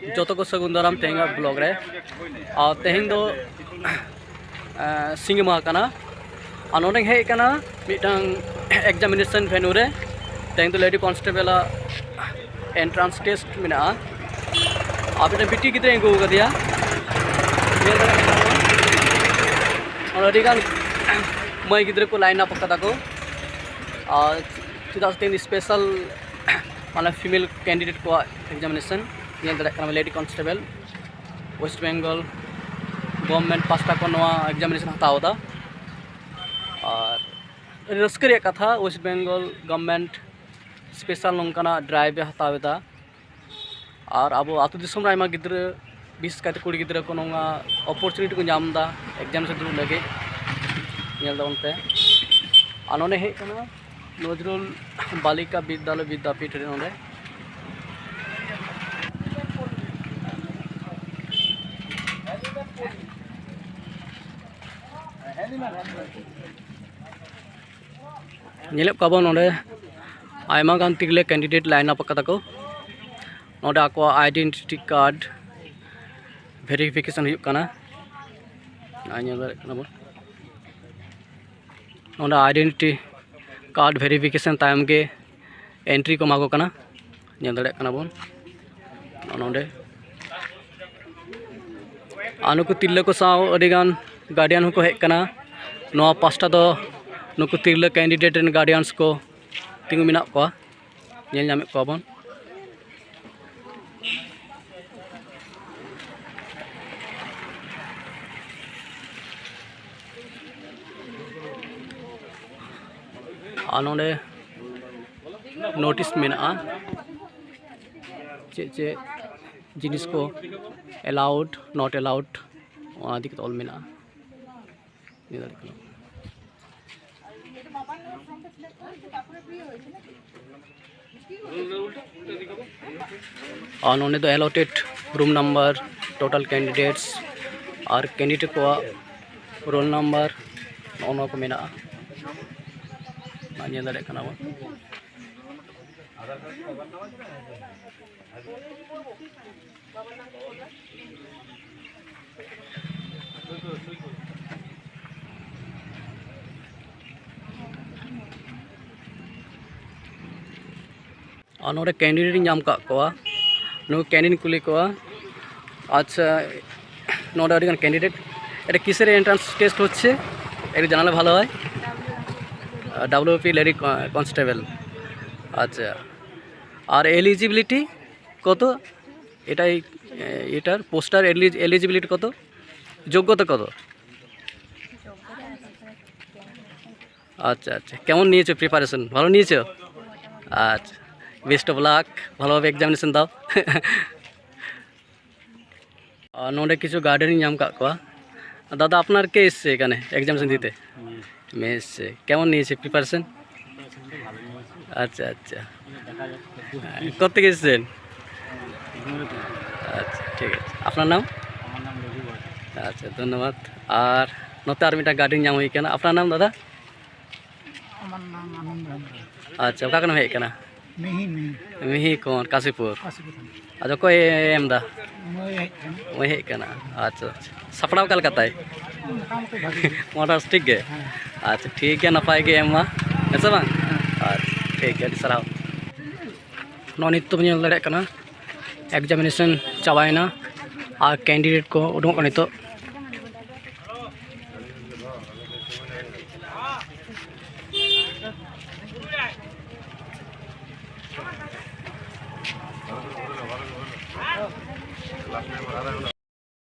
जो को सगुन दाराम तेंगा ब्लॉग रे और तेहिं दो सिंग माकाना अनोने हे कना मिटांग एग्जामिनेशन वेन्यू रे तेहिं दो लेडी कांस्टेबल एंट्रांस टेस्ट मिना आप बिटी गिद्रे गो गदिया और अडिगान मई गिद्रे को लाइन अप कदा को और 2010 स्पेशल माने फीमेल कैंडिडेट को examination lady constable West Bengal government पास्टा को एग्जामिनेशन हतावदा और रस्कर कथा वेस्ट बेंगल गवर्नमेंट स्पेशल नौकाना ड्राइव हतावेदा और अब आतु दिसम आयमा गिद्रा विशेष करते कुड़ी गिद्रा को नोंगा अपॉर्चुनिटी को नामदा एग्जामिनेशन दुरुब लगे नेल दावन पे आनोने हे कना नजरुल बालिका विद्यालय विद्यापीठ रे नोंदे नेलेब काबो नोंदे आयमा गान तिगले कैंडिडेट लाइन अप कदा को नोंदे आको आइडेंटिटी कार्ड वेरिफिकेशन हुई कना नेल दारे कना बो नोंदे आइडेंटिटी कार्ड वेरिफिकेशन तायम के एंट्री को मागो कना नेल दारे कना बोन नोंदे आनुको तिल्ले को साव अडिगान गार्डियन को हेक कना नोआ पास्टा दो नुको तिल्ले कैंडिडेट एंड गार्डियंस को तिंगु मिना को नेल नामे को बोन आनोंडे नोटिस मेना चे जिनिस को अलाउड नॉट अलाउड दिक ऑल मेना और नोने दो allotted room number total candidates और कैंडिडेट को रोल नंबर नोनो को मेना नेल दारे कना बो और नोडे कैंडिडेट नाम का कैंडिडेट कुली को अच्छा नोडे अडिगान कैंडिडेट एटा किसेर एंट्रांस टेस्ट होच्छे एक जानाले भालो हय WP लेडी कन्स्टेबल अच्छा और एलिजिबिलिटी कत एटार पोस्टार एलिजिबिलिटी कत योग्यता कत अच्छा अच्छा केमन निয়েছো प्रिपारेशन ভালো নিয়েছো अच्छा बेस्ट अफ लाक ভালোভাবে एग्जामिनेशन दाओ और नोडे किछु गार्डन नाम का को दादा आपनार के एসছে এখানে एग्जामिनेशन दिते মেয়ে এসছে কেমন নিয়েছে প্রিপারেশন अच्छा अच्छा कत থেকে এসেছেন अच्छा ठीक है আপনার नाम अच्छा धन्यवाद और नोते आर मिटा गार्डन नाम हुई केना আপনার नाम दादा अच्छा का नाम है केना मिही कौन काशीपुर अच्छा कोई एम दा वही केना अच्छा सपड़ा कल कताय मोटर ठीक है अच्छा ठीक है नपाय के एम ऐसा बांग अच्छा ठीक है सराव नित नेल दाड़े कना एग्जामिनेशन चाबायना और कैंडिडेट को उडुंग नितो